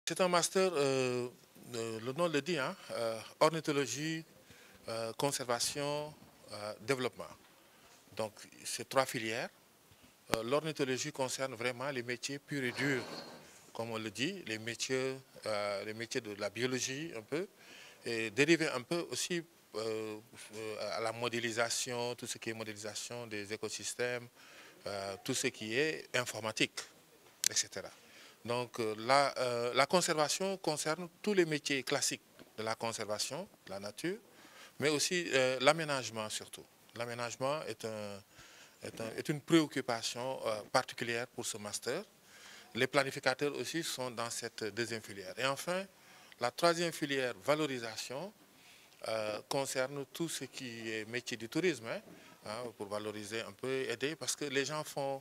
C'est un master, le nom le dit, hein, ornithologie, conservation, développement. Donc, c'est trois filières. L'ornithologie concerne vraiment les métiers purs et durs, comme on le dit, les métiers de la biologie un peu, et dériver un peu aussi à la modélisation, tout ce qui est modélisation des écosystèmes, tout ce qui est informatique, etc. Donc la conservation concerne tous les métiers classiques de la conservation, de la nature, mais aussi l'aménagement surtout. L'aménagement est une préoccupation particulière pour ce master. Les planificateurs aussi sont dans cette deuxième filière. Et enfin, la troisième filière, valorisation, concerne tout ce qui est métier du tourisme, pour valoriser un peu, aider, parce que les gens font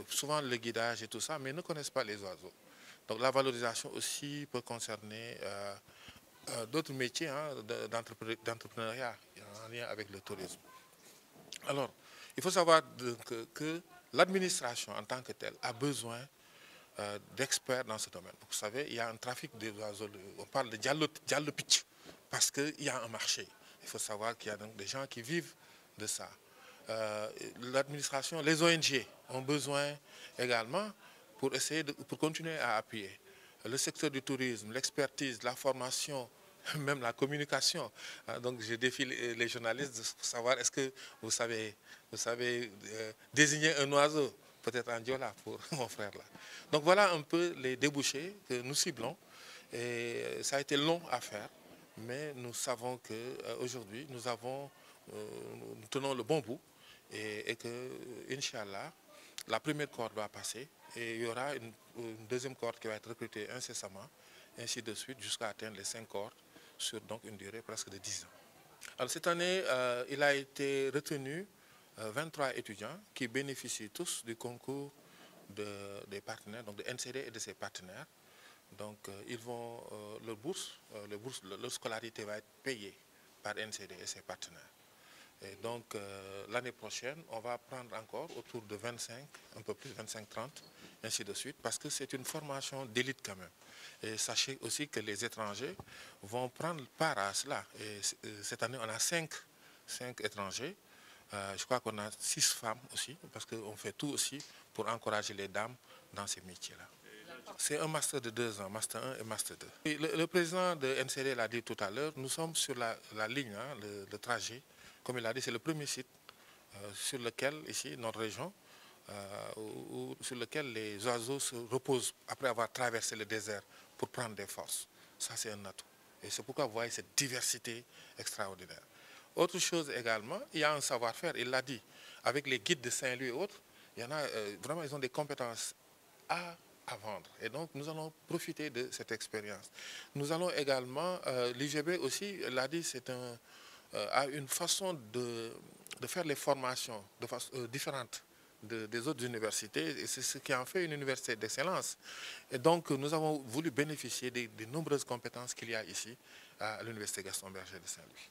souvent le guidage et tout ça, mais ne connaissent pas les oiseaux. Donc la valorisation aussi peut concerner d'autres métiers d'entrepreneuriat en lien avec le tourisme. Alors, il faut savoir que l'administration en tant que telle a besoin d'experts dans ce domaine. Vous savez, il y a un trafic des oiseaux, on parle de diallo pitch, parce qu'il y a un marché. Il faut savoir qu'il y a donc des gens qui vivent de ça. L'administration, les ONG ont besoin également pour continuer à appuyer. Le secteur du tourisme, l'expertise, la formation, même la communication. Donc je défie les journalistes pour savoir est-ce que vous savez désigner un oiseau, peut-être en diola pour mon frère là. Donc voilà un peu les débouchés que nous ciblons. Et ça a été long à faire, mais nous savons qu'aujourd'hui, nous tenons le bon bout et que, Inch'Allah, la première corde va passer et il y aura une deuxième corde qui va être recrutée incessamment, ainsi de suite, jusqu'à atteindre les 5 cordes sur donc une durée presque de 10 ans. Alors cette année, il a été retenu 23 étudiants qui bénéficient tous du concours des partenaires, donc de NCD et de ses partenaires. Donc ils vont, leur scolarité va être payée par NCD et ses partenaires. Et donc l'année prochaine, on va prendre encore autour de 25, un peu plus 25-30, ainsi de suite, parce que c'est une formation d'élite quand même. Et sachez aussi que les étrangers vont prendre part à cela. Et cette année, on a 5 étrangers. Je crois qu'on a 6 femmes aussi, parce qu'on fait tout aussi pour encourager les dames dans ces métiers-là. C'est un master de 2 ans, master 1 et master 2. Et le président de NCD l'a dit tout à l'heure, nous sommes sur la ligne, le trajet. Comme il a dit, c'est le premier site sur lequel, ici, notre région, sur lequel les oiseaux se reposent après avoir traversé le désert pour prendre des forces. Ça, c'est un atout. Et c'est pourquoi vous voyez cette diversité extraordinaire. Autre chose également, il y a un savoir-faire, il l'a dit, avec les guides de Saint-Louis et autres, il y en a vraiment, ils ont des compétences à vendre. Et donc, nous allons profiter de cette expérience. Nous allons également, l'IGB aussi l'a dit, a une façon de faire les formations de façon différente des autres universités, et c'est ce qui en fait une université d'excellence. Et donc, nous avons voulu bénéficier des nombreuses compétences qu'il y a ici à l'Université Gaston Berger de Saint-Louis.